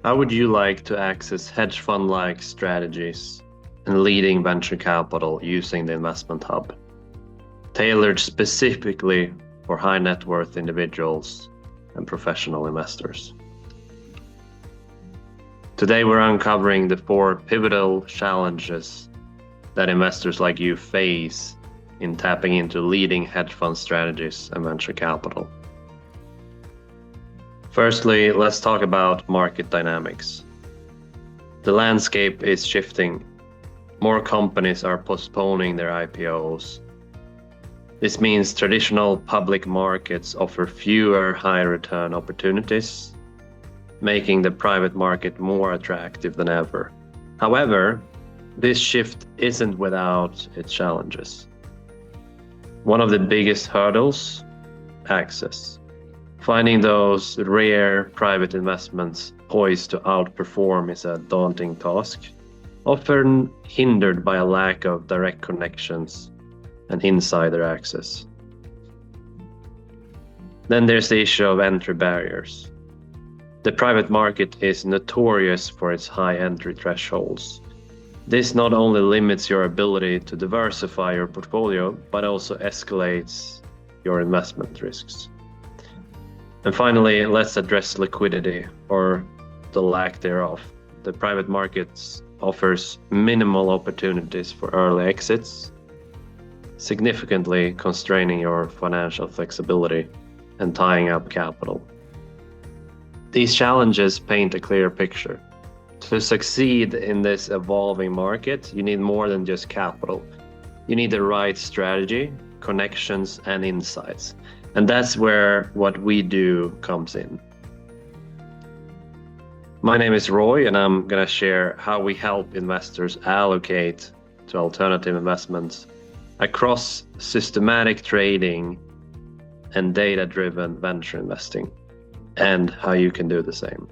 How would you like to access hedge-fund-like strategies and leading venture capital using the investment hub, tailored specifically for high net worth individuals and professional investors? Today, we're uncovering the 4 pivotal challenges that investors like you face in tapping into leading hedge fund strategies and venture capital. Firstly, let's talk about market dynamics. The landscape is shifting. More companies are postponing their IPOs. This means traditional public markets offer fewer high return opportunities, making the private market more attractive than ever. However, this shift isn't without its challenges. One of the biggest hurdles: access. Finding those rare private investments poised to outperform is a daunting task, often hindered by a lack of direct connections and insider access. Then there's the issue of entry barriers. The private market is notorious for its high entry thresholds. This not only limits your ability to diversify your portfolio, but also escalates your investment risks. And finally, let's address liquidity, or the lack thereof. The private markets offers minimal opportunities for early exits, significantly constraining your financial flexibility and tying up capital. These challenges paint a clear picture. To succeed in this evolving market, you need more than just capital. You need the right strategy, connections, and insights. And that's where what we do comes in. My name is Roy, and I'm going to share how we help investors allocate to alternative investments across systematic trading and data-driven venture investing, and how you can do the same.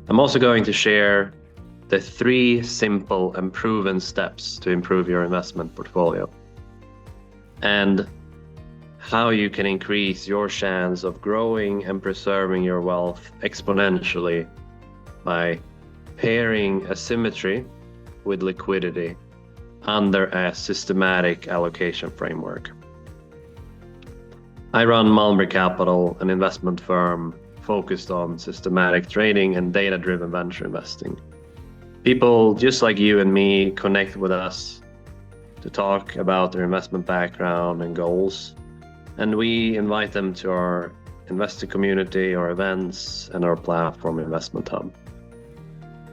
I'm also going to share the 3 simple and proven steps to improve your investment portfolio, and how you can increase your chance of growing and preserving your wealth exponentially by pairing asymmetry with liquidity under a systematic allocation framework. I run Malmberg Capital, an investment firm focused on systematic trading and data-driven venture investing. People just like you and me connect with us to talk about their investment background and goals, and we invite them to our investor community, our events, and our platform Investment Hub.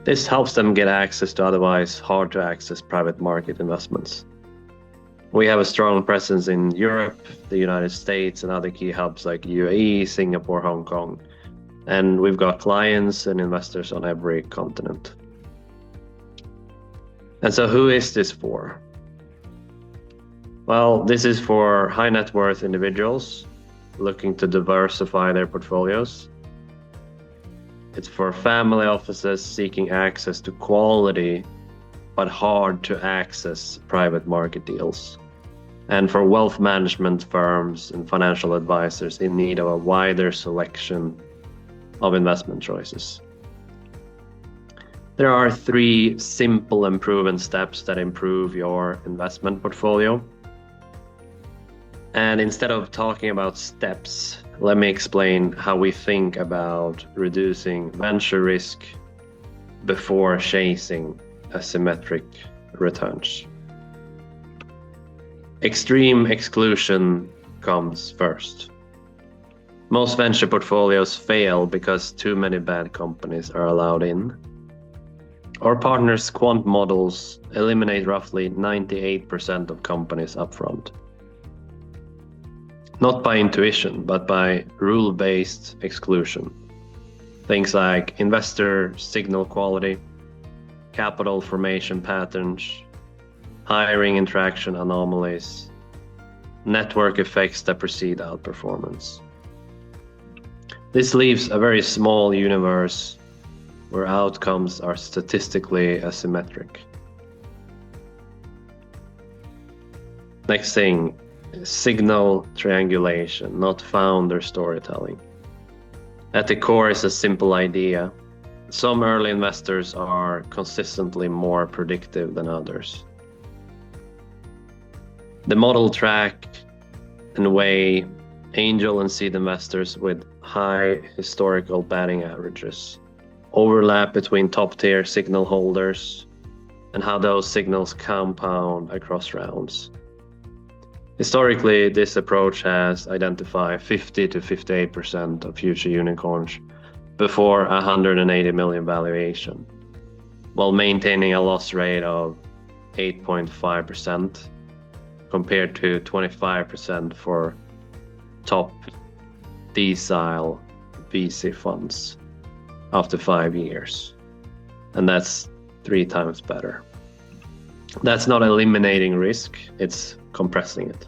This helps them get access to otherwise hard to access private market investments. We have a strong presence in Europe, the United States, and other key hubs like UAE, Singapore, Hong Kong. And we've got clients and investors on every continent. And so who is this for? Well, this is for high net worth individuals looking to diversify their portfolios. It's for family offices seeking access to quality but hard to access private market deals, and for wealth management firms and financial advisors in need of a wider selection of investment choices. There are 3 simple and proven steps that improve your investment portfolio. And instead of talking about steps, let me explain how we think about reducing venture risk before chasing asymmetric returns. Extreme exclusion comes first. Most venture portfolios fail because too many bad companies are allowed in. Our partners' quant models eliminate roughly 98% of companies upfront. Not by intuition, but by rule-based exclusion. Things like investor signal quality, capital formation patterns, hiring interaction anomalies, network effects that precede outperformance. This leaves a very small universe where outcomes are statistically asymmetric. Next thing, signal triangulation, not founder storytelling. At the core is a simple idea. Some early investors are consistently more predictive than others. The model track and weigh angel and seed investors with high historical batting averages, overlap between top-tier signal holders, and how those signals compound across rounds. Historically, this approach has identified 50 to 58% of future unicorns before 180 million valuation, while maintaining a loss rate of 8.5% compared to 25% for top decile VC funds after 5 years. And that's 3 times better. That's not eliminating risk, it's compressing it.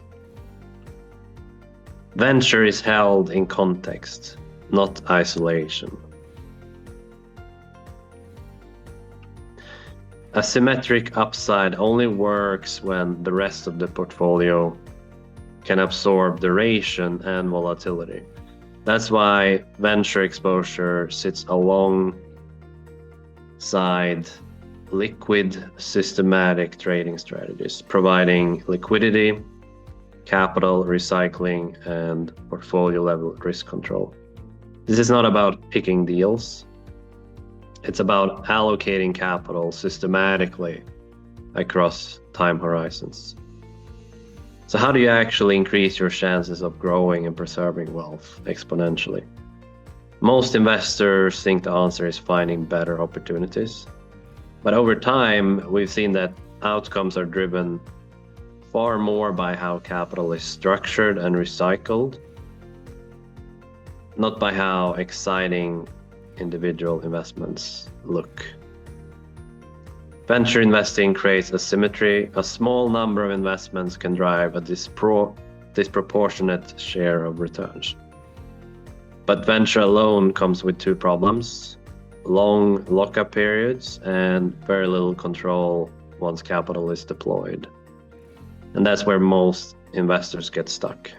Venture is held in context, not isolation. Asymmetric upside only works when the rest of the portfolio can absorb duration and volatility. That's why venture exposure sits alongside liquid, systematic trading strategies, providing liquidity, capital recycling, and portfolio level risk control. This is not about picking deals. It's about allocating capital systematically across time horizons. So how do you actually increase your chances of growing and preserving wealth exponentially? Most investors think the answer is finding better opportunities. But over time, we've seen that outcomes are driven far more by how capital is structured and recycled, not by how exciting individual investments look. Venture investing creates asymmetry. A small number of investments can drive a disproportionate share of returns. But venture alone comes with 2 problems: long lockup periods and very little control once capital is deployed. And that's where most investors get stuck.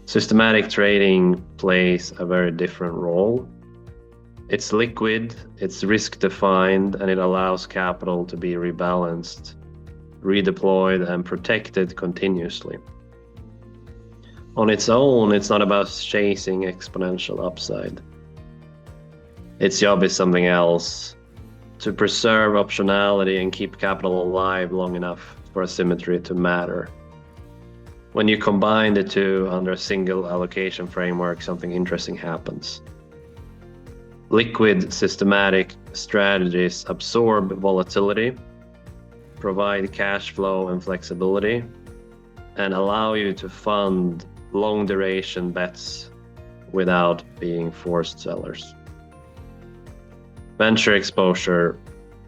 Systematic trading plays a very different role. It's liquid, it's risk defined, and it allows capital to be rebalanced, redeployed, and protected continuously. On its own, it's not about chasing exponential upside. Its job is something else: to preserve optionality and keep capital alive long enough for asymmetry to matter. When you combine the 2 under a single allocation framework, something interesting happens. Liquid, systematic strategies absorb volatility, provide cash flow and flexibility, and allow you to fund long duration bets without being forced sellers. Venture exposure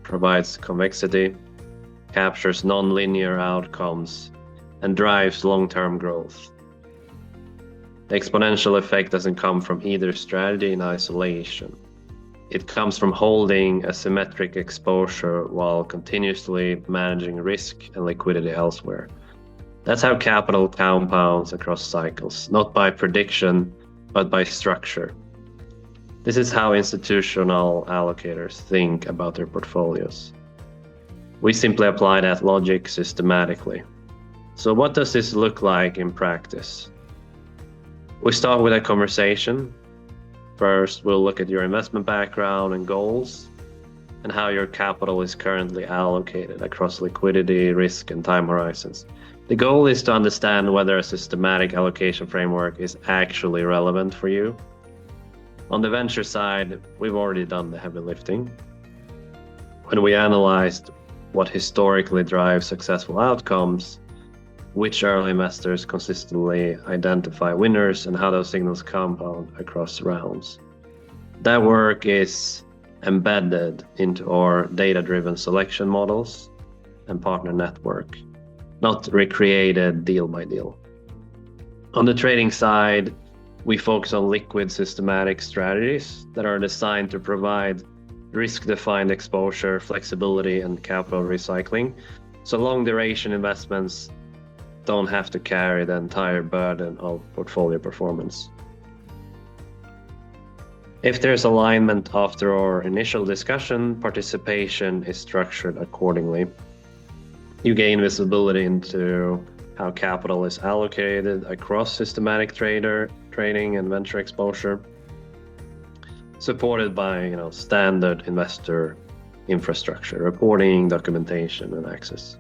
provides convexity, captures non-linear outcomes, and drives long-term growth. The exponential effect doesn't come from either strategy in isolation. It comes from holding a symmetric exposure while continuously managing risk and liquidity elsewhere. That's how capital compounds across cycles, not by prediction, but by structure. This is how institutional allocators think about their portfolios. We simply apply that logic systematically. So what does this look like in practice? We start with a conversation. First, we'll look at your investment background and goals, and how your capital is currently allocated across liquidity, risk, and time horizons. The goal is to understand whether a systematic allocation framework is actually relevant for you. On the venture side, we've already done the heavy lifting. When we analyzed what historically drives successful outcomes, which early investors consistently identify winners, and how those signals compound across rounds. That work is embedded into our data-driven selection models and partner network, not recreated deal by deal. On the trading side, we focus on liquid systematic strategies that are designed to provide risk-defined exposure, flexibility, and capital recycling, so long duration investments don't have to carry the entire burden of portfolio performance. If there's alignment after our initial discussion, participation is structured accordingly. You gain visibility into how capital is allocated across systematic trading and venture exposure, supported by standard investor infrastructure, reporting, documentation, and access.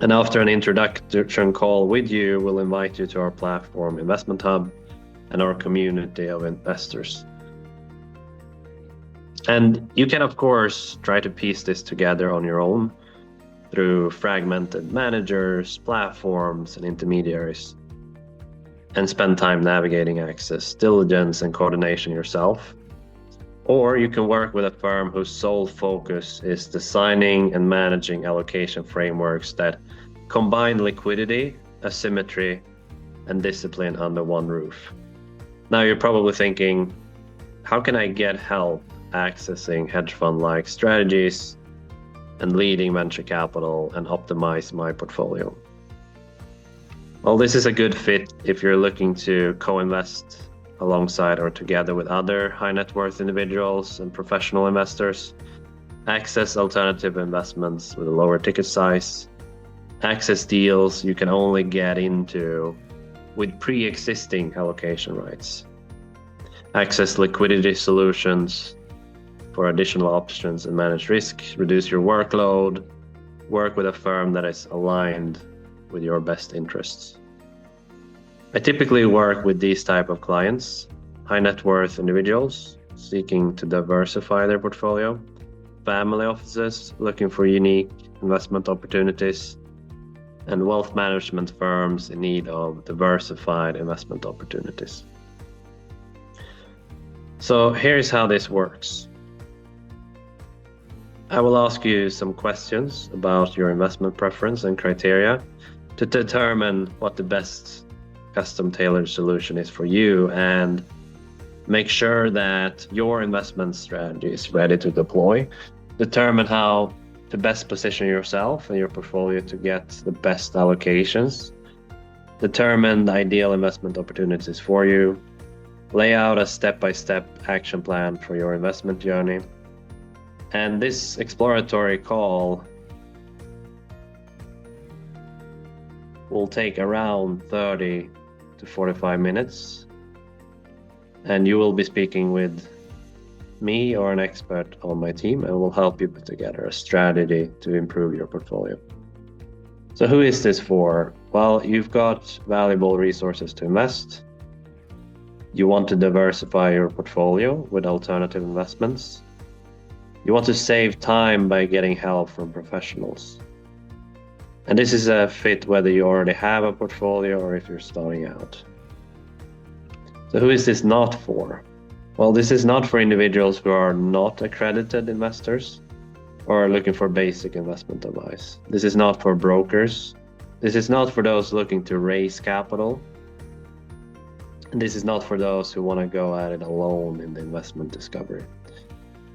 And after an introduction call with you, we'll invite you to our platform, Investment Hub, and our community of investors. And you can, of course, try to piece this together on your own through fragmented managers, platforms, and intermediaries, and spend time navigating access, diligence, and coordination yourself. Or you can work with a firm whose sole focus is designing and managing allocation frameworks that combine liquidity, asymmetry, and discipline under one roof. Now you're probably thinking, how can I get help accessing hedge-fund-like strategies and leading venture capital and optimize my portfolio? Well, this is a good fit if you're looking to co-invest alongside or together with other high net worth individuals and professional investors, access alternative investments with a lower ticket size, access deals you can only get into with pre-existing allocation rights, access liquidity solutions for additional options and manage risk, reduce your workload, work with a firm that is aligned with your best interests. I typically work with these type of clients, high net worth individuals seeking to diversify their portfolio, family offices looking for unique investment opportunities, and wealth management firms in need of diversified investment opportunities. So here's how this works. I will ask you some questions about your investment preference and criteria to determine what the best custom tailored solution is for you, and make sure that your investment strategy is ready to deploy. Determine how to best position yourself and your portfolio to get the best allocations. Determine the ideal investment opportunities for you. Lay out a step-by-step action plan for your investment journey. And this exploratory call will take around 30 to 45 minutes. And you will be speaking with me or an expert on my team, and we'll help you put together a strategy to improve your portfolio. So who is this for? Well, you've got valuable resources to invest. You want to diversify your portfolio with alternative investments. You want to save time by getting help from professionals. And this is a fit whether you already have a portfolio or if you're starting out. So who is this not for? Well, this is not for individuals who are not accredited investors or are looking for basic investment advice. This is not for brokers. This is not for those looking to raise capital. And this is not for those who want to go at it alone in the investment discovery.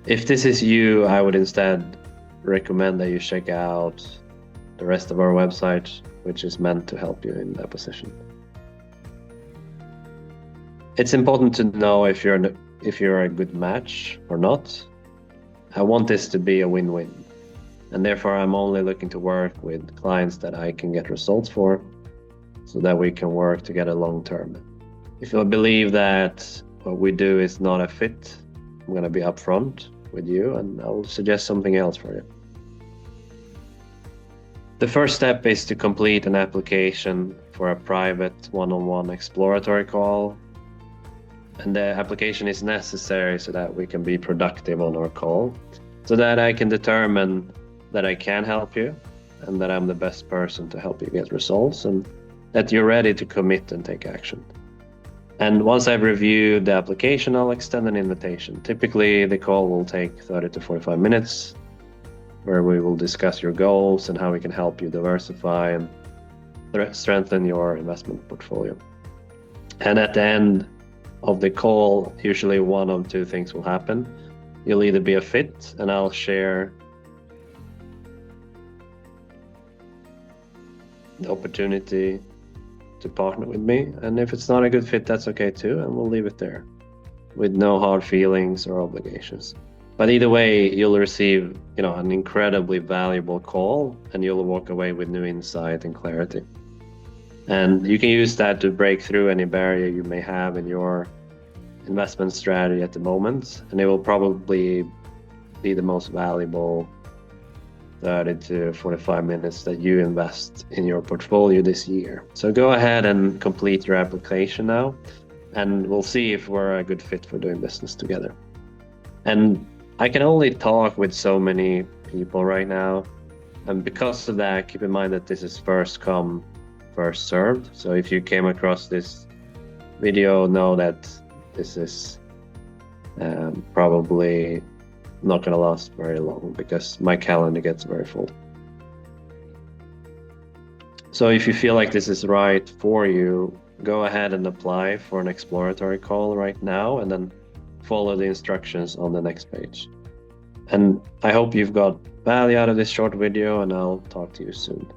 If this is you, I would instead recommend that you check out the rest of our website, which is meant to help you in that position. It's important to know if you're a good match or not. I want this to be a win-win, and therefore I'm only looking to work with clients that I can get results for, so that we can work together long term. If I believe that what we do is not a fit, I'm going to be upfront with you and I'll suggest something else for you. The first step is to complete an application for a private one-on-one exploratory call. And the application is necessary so that we can be productive on our call, so that I can determine that I can help you and that I'm the best person to help you get results and that you're ready to commit and take action. And once I've reviewed the application, I'll extend an invitation. Typically, the call will take 30 to 45 minutes, where we will discuss your goals and how we can help you diversify and strengthen your investment portfolio. And at the end of the call, usually one of two things will happen. You'll either be a fit and I'll share the opportunity to partner with me, and if it's not a good fit, that's okay too, and we'll leave it there. with no hard feelings or obligations. But either way, you'll receive, an incredibly valuable call, and you'll walk away with new insight and clarity. And you can use that to break through any barrier you may have in your investment strategy at the moment, and it will probably be the most valuable 30 to 45 minutes that you invest in your portfolio this year. So go ahead and complete your application now, and we'll see if we're a good fit for doing business together. And I can only talk with so many people right now, and because of that, keep in mind that this is first come, first served. So if you came across this video, know that this is probably not going to last very long, because my calendar gets very full. So if you feel like this is right for you, go ahead and apply for an exploratory call right now, and then follow the instructions on the next page. And I hope you've got value out of this short video, and I'll talk to you soon.